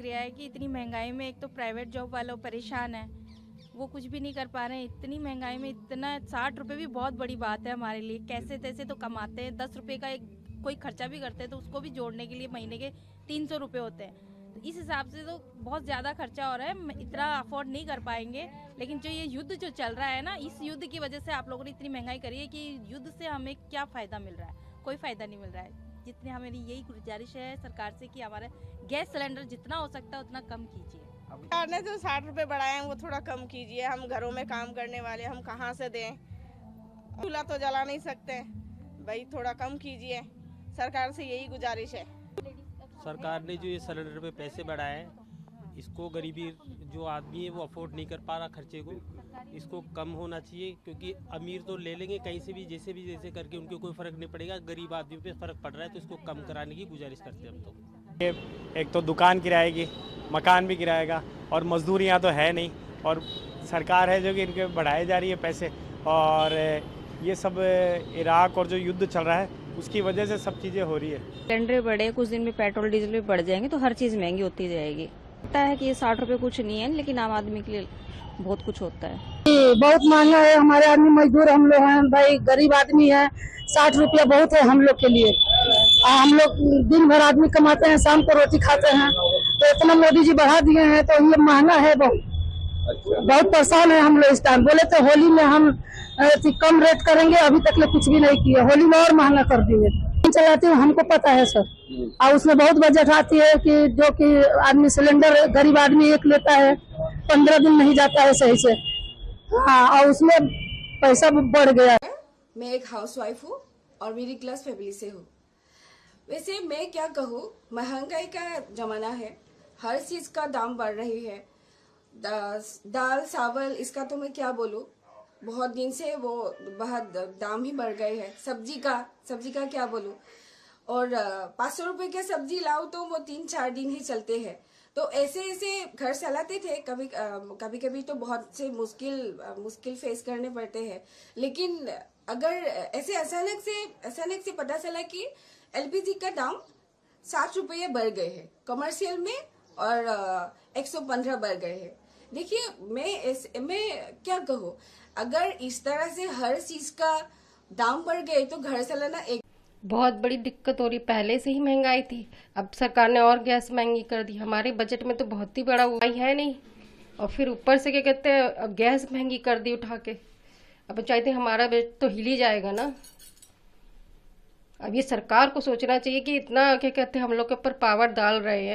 रहा है कि इतनी महंगाई में एक तो प्राइवेट जॉब वालों परेशान है, वो कुछ भी नहीं कर पा रहे हैं। इतनी महंगाई में इतना 60 रुपये भी बहुत बड़ी बात है हमारे लिए। कैसे तैसे तो कमाते हैं, 10 रुपये का एक कोई खर्चा भी करते हैं तो उसको भी जोड़ने के लिए महीने के 300 रुपये होते हैं। तो इस हिसाब से तो बहुत ज़्यादा खर्चा हो रहा है, इतना अफोर्ड नहीं कर पाएंगे। लेकिन जो ये युद्ध जो चल रहा है ना, इस युद्ध की वजह से आप लोगों ने इतनी महंगाई करी है कि युद्ध से हमें क्या फ़ायदा मिल रहा है? कोई फ़ायदा नहीं मिल रहा है। जितने हमारी यही गुजारिश है सरकार से कि हमारा गैस सिलेंडर जितना हो सकता है उतना कम कीजिए। सरकार ने जो 60 रुपए बढ़ाए हैं वो थोड़ा कम कीजिए। हम घरों में काम करने वाले, हम कहाँ से दें? चूल्हा तो जला नहीं सकते भाई, थोड़ा कम कीजिए। सरकार से यही गुजारिश है। सरकार ने जो ये सिलेंडर पे पैसे बढ़ाए हैं, इसको गरीबी जो आदमी है वो अफोर्ड नहीं कर पा रहा खर्चे को, इसको कम होना चाहिए। क्योंकि अमीर तो ले लेंगे कहीं से भी, जैसे करके उनको कोई फ़र्क नहीं पड़ेगा। गरीब आदमी पे फ़र्क पड़ रहा है, तो इसको कम कराने की गुजारिश करते हैं हम तो। एक तो दुकान किराएगी, मकान भी किराएगा, और मजदूरियाँ तो है नहीं, और सरकार है जो कि इनके बढ़ाए जा रही है पैसे। और ये सब इराक और जो युद्ध चल रहा है उसकी वजह से सब चीज़ें हो रही है। सिलेंडर बढ़े, कुछ दिन में पेट्रोल डीजल भी बढ़ जाएंगे तो हर चीज़ महंगी होती जाएगी। लगता है कि ये 60 रुपये कुछ नहीं है, लेकिन आम आदमी के लिए बहुत कुछ होता है। बहुत महंगा है। हमारे आदमी मजदूर हम लोग हैं भाई, गरीब आदमी है। 60 रुपया बहुत है हम लोग के लिए। हम लोग दिन भर आदमी कमाते हैं, शाम को रोटी खाते हैं, तो इतना मोदी जी बढ़ा दिए हैं तो ये महंगा है। बहुत परेशान है हम लोग इस टाइम। बोले तो होली में हम कम रेट करेंगे, अभी तक ले कुछ भी नहीं किया। होली में और महंगा कर दिए। चलाते हैं, हमको पता है सर। और उसमें बहुत बजट आती है कि जो कि आदमी सिलेंडर गरीब आदमी एक लेता है, 15 दिन नहीं जाता है सही से। हाँ, और उसमें पैसा बढ़ गया। मैं एक हाउसवाइफ हूँ और मिडिल क्लास फैमिली से हूँ। वैसे मैं क्या कहूँ, महंगाई का जमाना है, हर चीज का दाम बढ़ रही है। दाल चावल इसका तो मैं क्या बोलूँ, बहुत दिन से वो बहुत दाम ही बढ़ गए हैं। सब्जी का क्या बोलूँ। और 500 रुपए के सब्जी लाओ तो वो 3-4 दिन ही चलते हैं। तो ऐसे घर चलाते थे। कभी तो बहुत से मुश्किल फेस करने पड़ते हैं। लेकिन अगर ऐसे अचानक से पता चला कि एलपीजी का दाम 60 रुपये बढ़ गए हैं कमर्शियल में, और 115 बढ़ गए हैं। देखिए, मैं क्या कहूँ, अगर इस तरह से हर चीज का दाम बढ़ गए तो घर चलाना एक बहुत बड़ी दिक्कत हो रही। पहले से ही महंगाई थी, अब सरकार ने और गैस महंगी कर दी। हमारे बजट में तो बहुत ही बड़ा वो है नहीं, और फिर ऊपर से क्या कहते हैं, अब गैस महंगी कर दी उठा के। अब चाहते हमारा बजट तो हिल ही जाएगा ना। अब ये सरकार को सोचना चाहिए कि इतना क्या कहते हैं हम लोग के ऊपर पावर डाल रहे हैं।